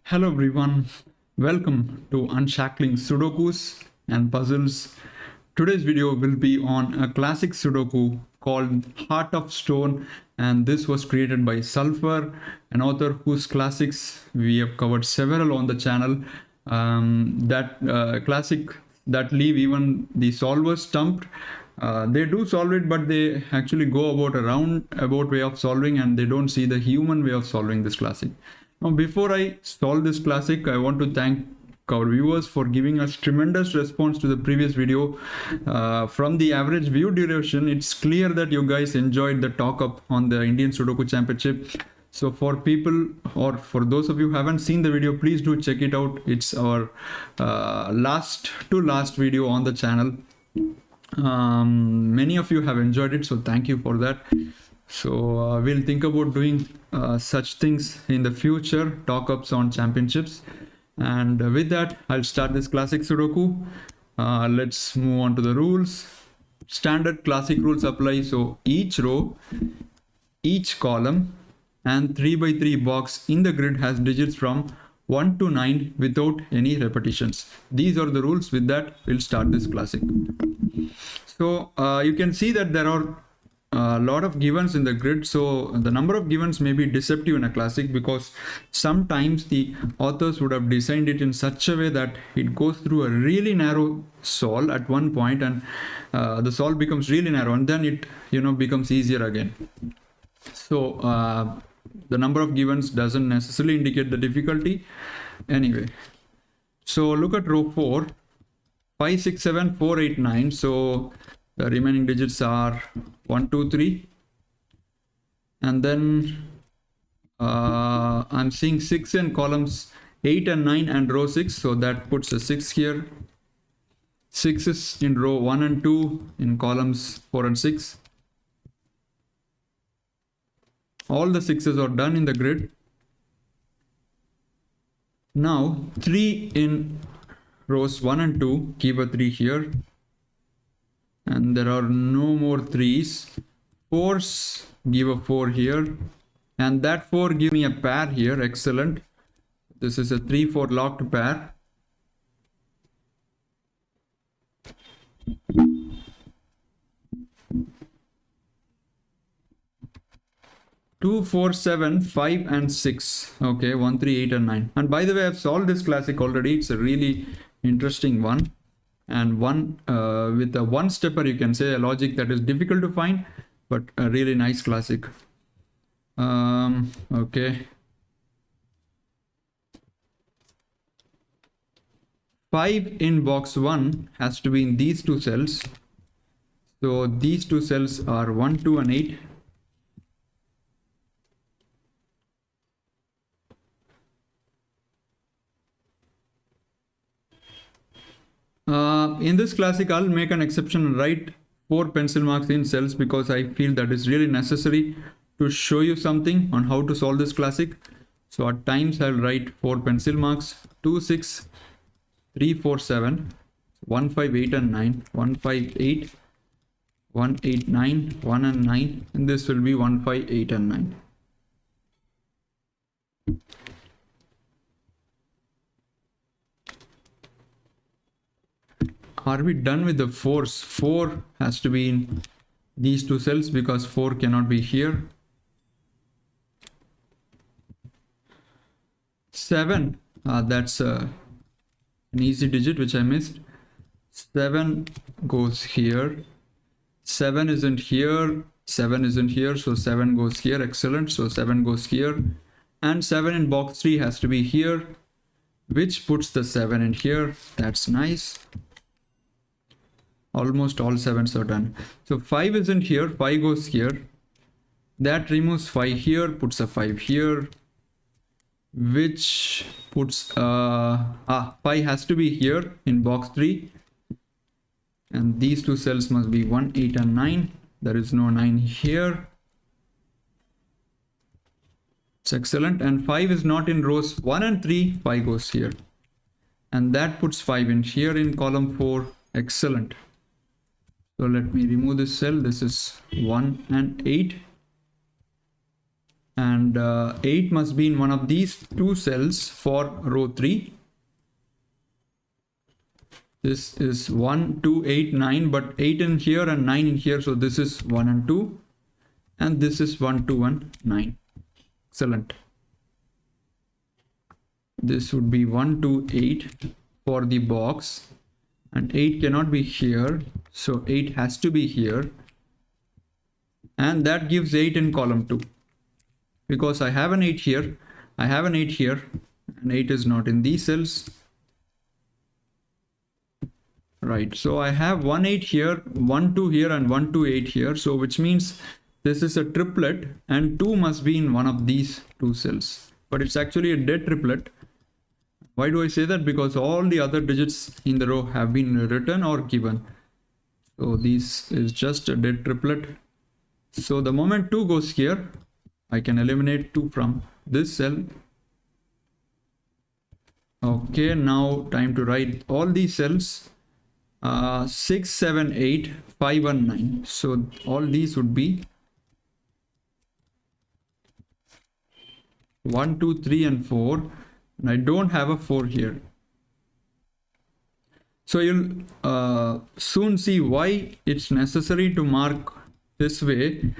Hello everyone, welcome to Unshackling Sudokus and Puzzles. Today's video will be on a classic Sudoku called Heart of Stone, and this was created by Sulphur, an author whose classics we have covered several on the channel. Classic that leave even the solvers stumped. They do solve it, but they actually go about a roundabout way of solving, and they don't see the human way of solving this classic. Now, before I solve this classic, I want to thank our viewers for giving us tremendous response to the previous video. From the average view duration, it's clear that you guys enjoyed the talk up on the Indian Sudoku Championship. So for people, or for those of you who haven't seen the video, please do check it out. It's our last video on the channel. Many of you have enjoyed it, so thank you for that. So we'll think about doing such things in the future, talk ups on championships. And with that, I'll start this classic Sudoku. Let's move on to the rules. Standard classic rules apply. So each row, each column and 3x3 box in the grid has digits from 1 to 9 without any repetitions. These are the rules. With that, we'll start this classic. So you can see that there are a lot of givens in the grid. So the number of givens may be deceptive in a classic, because sometimes the authors would have designed it in such a way that it goes through a really narrow solve at one point, and the solve becomes really narrow, and then it becomes easier again. So the number of givens doesn't necessarily indicate the difficulty. Anyway, so look at row 4, 5, 6, 7, 4, 8, 9. So the remaining digits are 1, 2, 3. And then I'm seeing 6 in columns 8 and 9 and row 6. So that puts a 6 here. 6 is in row 1 and 2 in columns 4 and 6. All the 6s are done in the grid. Now 3 in rows 1 and 2, keep a 3 here. And there are no more 3s. 4s, give a 4 here. And that 4 give me a pair here. Excellent. This is a 3-4 locked pair. Two, 4, 7, 5 and 6. Okay, 1, 3, 8 and 9. And by the way, I've solved this classic already. It's a really interesting one. And one with a one-stepper, you can say, a logic that is difficult to find, but a really nice classic. Okay. 5 in box 1 has to be in these two cells. So these two cells are 1, 2 and 8. In this classic, I'll make an exception and write 4 pencil marks in cells, because I feel that is really necessary to show you something on how to solve this classic. So at times I'll write 4 pencil marks: 2, 6, 3, 4, 7, 1, 5, 8 and 9, 1, 5, 8, 1, 8, 9, 1 and 9, and this will be 1, 5, 8 and 9. Are we done with the 4s? 4 has to be in these two cells, because 4 cannot be here. 7, that's an easy digit which I missed. 7 goes here. 7 isn't here. 7 isn't here, so 7 goes here. Excellent. So 7 goes here. And 7 in box 3 has to be here, which puts the 7 in here. That's nice. Almost all 7s are done. So 5 isn't here, 5 goes here. That removes 5 here, puts a 5 here, which puts 5 has to be here in box 3. And these two cells must be 1, 8 and 9. There is no 9 here. It's excellent. And 5 is not in rows 1 and 3, 5 goes here. And that puts 5 in here in column 4. Excellent. So let me remove this cell. This is 1 and 8. and 8 must be in one of these two cells for row 3. This is 1, 2, 8, 9, but 8 in here and 9 in here, so this is 1 and 2, and this is 1, 2, and 9. Excellent. This would be 1, 2, 8 for the box, and 8 cannot be here, so 8 has to be here, and that gives 8 in column 2, because I have an 8 here, I have an 8 here, and 8 is not in these cells. Right, so I have 1 8 here, 1 2 here, and 1 2 8 here, so which means this is a triplet, and 2 must be in one of these two cells, but it's actually a dead triplet. Why do I say that? Because all the other digits in the row have been written or given, so this is just a dead triplet. So the moment 2 goes here, I can eliminate 2 from this cell. Okay, now time to write all these cells. 6, 7, 8, 5, and 9. So all these would be 1, 2, 3, and 4. And I don't have a 4 here. So you'll soon see why it's necessary to mark this way.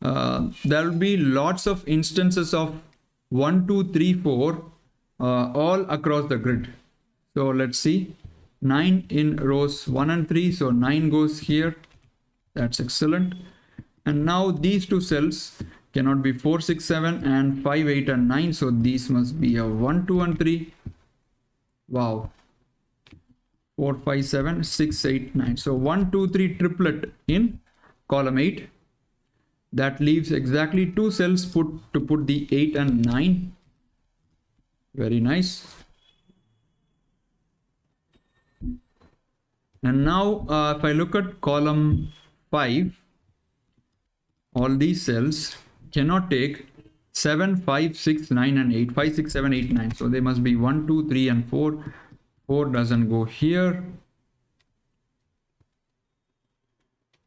There will be lots of instances of 1, 2, 3, 4 all across the grid. So let's see. 9 in rows 1 and 3, so 9 goes here. That's excellent. And now these two cells cannot be 4, 6, 7 and 5, 8 and 9, so these must be a 1, 2 and 3. Wow. 4, 5, 7, 6, 8, 9. So 1, 2, 3 triplet in column 8. That leaves exactly 2 cells to put the 8 and 9. Very nice. And now if I look at column 5, all these cells cannot take 7, 5, 6, 9 and 8. 5, 6, 7, 8, 9. So they must be 1, 2, 3 and 4. 4 doesn't go here.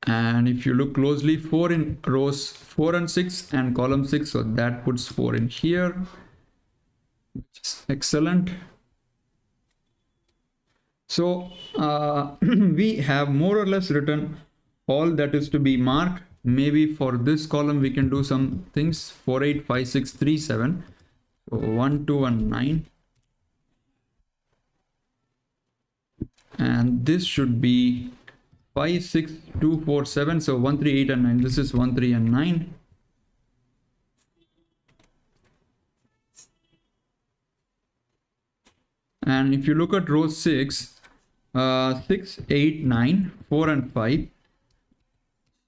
And if you look closely, 4 in rows 4 and 6 and column 6. So that puts 4 in here, which is excellent. So we have more or less written all that is to be marked. Maybe for this column we can do some things. 4, 8, 5, 6, 3, 7. So 1, 2 and 9. And this should be 5, 6, 2, 4, 7. So 1, 3, 8 and 9. This is 1, 3 and 9. And if you look at row 6, 6, 8, 9, 4 and 5.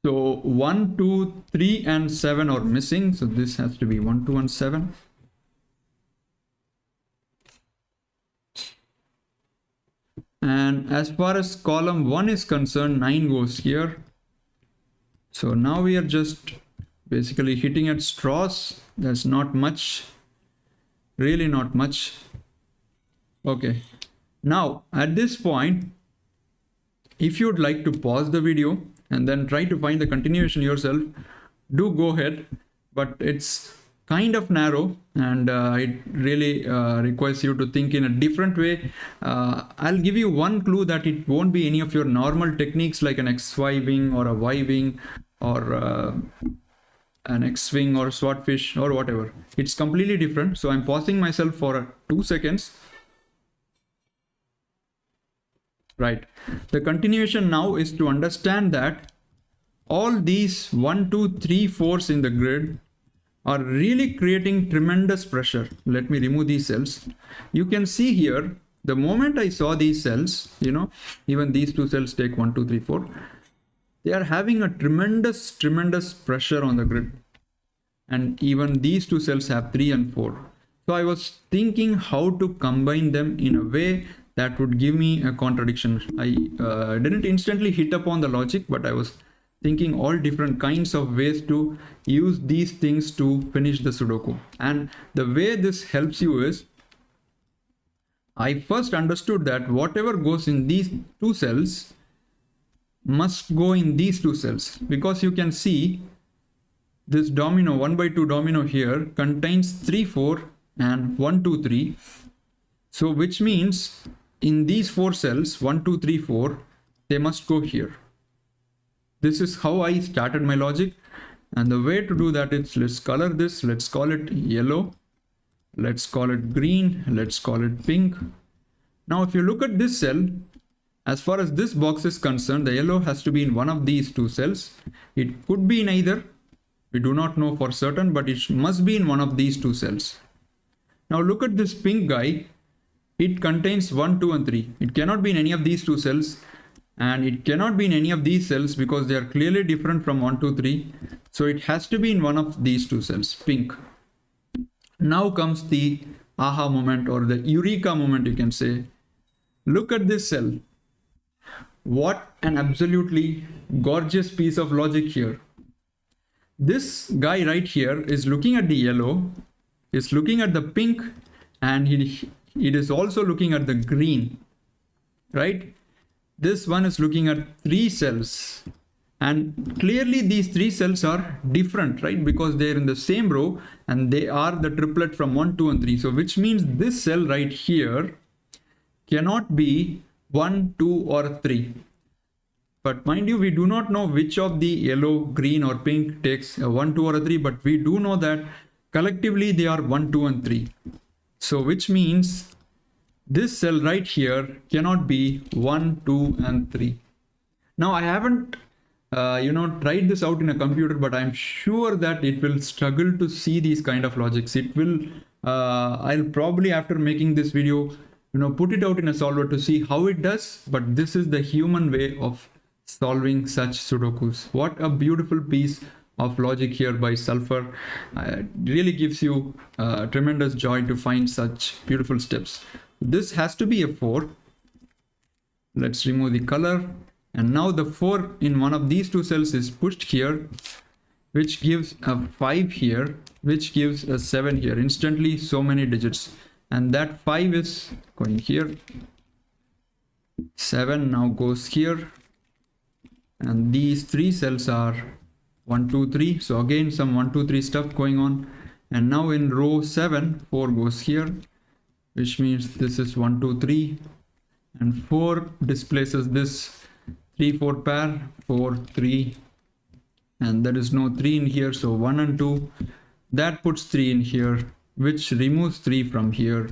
So 1, 2, 3 and 7 are missing. So this has to be 1, 2 and 7. And as far as column 1 is concerned, 9 goes here. So now we are just basically hitting at straws. There's not much, really not much. Okay. Now, at this point, if you would like to pause the video and then try to find the continuation yourself, do go ahead, but it's kind of narrow and it really requires you to think in a different way. I'll give you one clue that it won't be any of your normal techniques like an XY wing or a Y wing or an X wing or swordfish or whatever. It's completely different. So I'm pausing myself for 2 seconds. Right. The continuation now is to understand that all these 1, 2, 3, 4s in the grid are really creating tremendous pressure. Let me remove these cells. You can see here, the moment I saw these cells, even these two cells take 1, 2, 3, 4. They are having a tremendous pressure on the grid. And even these two cells have 3 and 4. So I was thinking how to combine them in a way that would give me a contradiction. I didn't instantly hit upon the logic, but I was thinking all different kinds of ways to use these things to finish the Sudoku. And the way this helps you is, I first understood that whatever goes in these two cells must go in these two cells, because you can see this domino 1 by 2 domino here contains 3 4 and 1 2 3. So which means in these 4 cells 1 2 3 4, they must go here. This is how I started my logic, and the way to do that is, let's color this. Let's call it yellow, let's call it green, let's call it pink. Now if you look at this cell, as far as this box is concerned, the yellow has to be in one of these 2 cells. It could be in either, we do not know for certain, but it must be in one of these 2 cells. Now look at this pink guy. It contains 1 2 and 3. It cannot be in any of these 2 cells, and it cannot be in any of these cells because they are clearly different from 1 2 3. So it has to be in one of these 2 cells, pink. Now comes the aha moment, or the eureka moment, you can say. Look at this cell. What an absolutely gorgeous piece of logic here. This guy right here is looking at the yellow, is looking at the pink, and it is also looking at the green, right? This one is looking at 3 cells, and clearly these 3 cells are different, right? Because they are in the same row and they are the triplet from 1 2 and 3. So which means this cell right here cannot be 1 2 or 3. But mind you, we do not know which of the yellow, green or pink takes a 1 2 or a 3, but we do know that collectively they are 1 2 and 3. So which means this cell right here cannot be 1 2 and 3. Now I haven't tried this out in a computer, but I'm sure that it will struggle to see these kind of logics. It will I'll probably, after making this video, put it out in a solver to see how it does. But this is the human way of solving such Sudokus. What a beautiful piece of logic here by Sulphur. It really gives you tremendous joy to find such beautiful steps. This has to be a 4. Let's remove the color, and now the 4 in one of these 2 cells is pushed here, which gives a 5 here, which gives a 7 here. Instantly so many digits, and that 5 is going here, 7 now goes here, and these 3 cells are 1 2 3. So again some 1 2 3 stuff going on. And now in row 7, 4 goes here, which means this is 1 2 3, and 4 displaces this 3 4 pair, 4 3, and there is no 3 in here, so 1 and 2. That puts 3 in here, which removes 3 from here,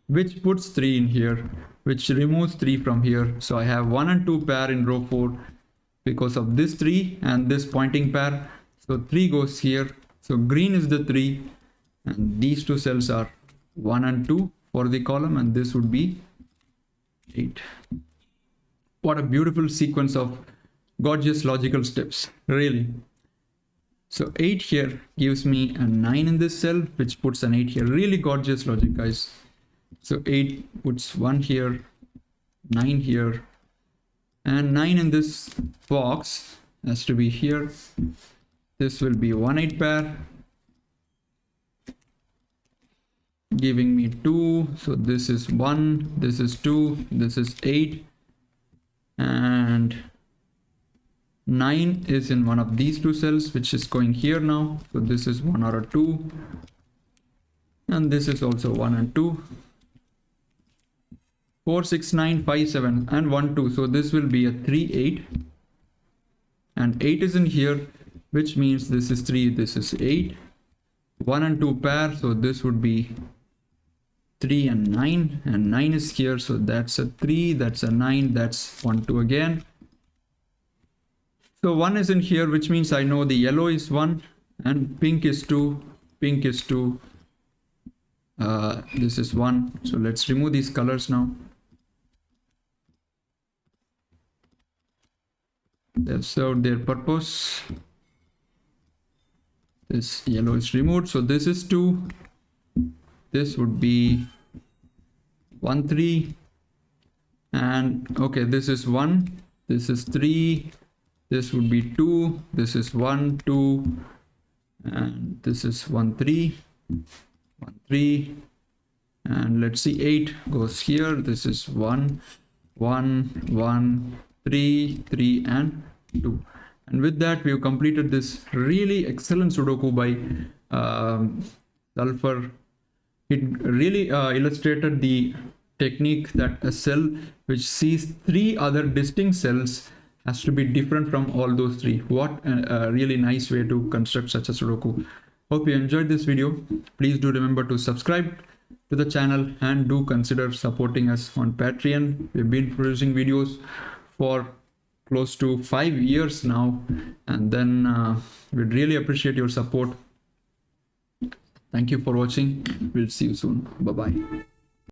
which puts 3 in here, which removes 3 from here. So I have 1 and 2 pair in row 4 because of this 3 and this pointing pair. So 3 goes here, so green is the 3, and these 2 cells are 1 and 2 for the column, and this would be 8. What a beautiful sequence of gorgeous logical steps, really. So 8 here gives me a 9 in this cell, which puts an 8 here. Really gorgeous logic, guys. So 8 puts 1 here, 9 here, and 9 in this box has to be here. This will be 1 8 pair, giving me 2. So this is 1, this is 2, this is 8, and 9 is in one of these 2 cells, which is going here now. So this is 1 or a 2, and this is also 1 and 2. 4 6 9 5 7 and 1 2. So this will be a 3 8, and 8 is in here, which means this is 3, this is 8. 1 and 2 pair, so this would be 3 and 9, and 9 is here, so that's a 3, that's a 9, that's 1 2 again. So 1 is in here, which means I know the yellow is 1 and pink is 2, pink is 2, this is 1. So let's remove these colors now. They've served their purpose. This yellow is removed, so this is 2. This would be 1 3, and okay, this is 1, this is 3, this would be 2, this is 1 2, and this is 1 3, 1 3, and let's see, 8 goes here. This is 1 1 1 3 3 and 2, And with that, we've completed this really excellent Sudoku by Sulphur. It really illustrated the technique that a cell which sees 3 other distinct cells has to be different from all those 3. What a really nice way to construct such a Sudoku. Hope you enjoyed this video. Please do remember to subscribe to the channel and do consider supporting us on Patreon. We've been producing videos for close to 5 years now, and then we'd really appreciate your support. Thank you for watching. We'll see you soon. Bye bye.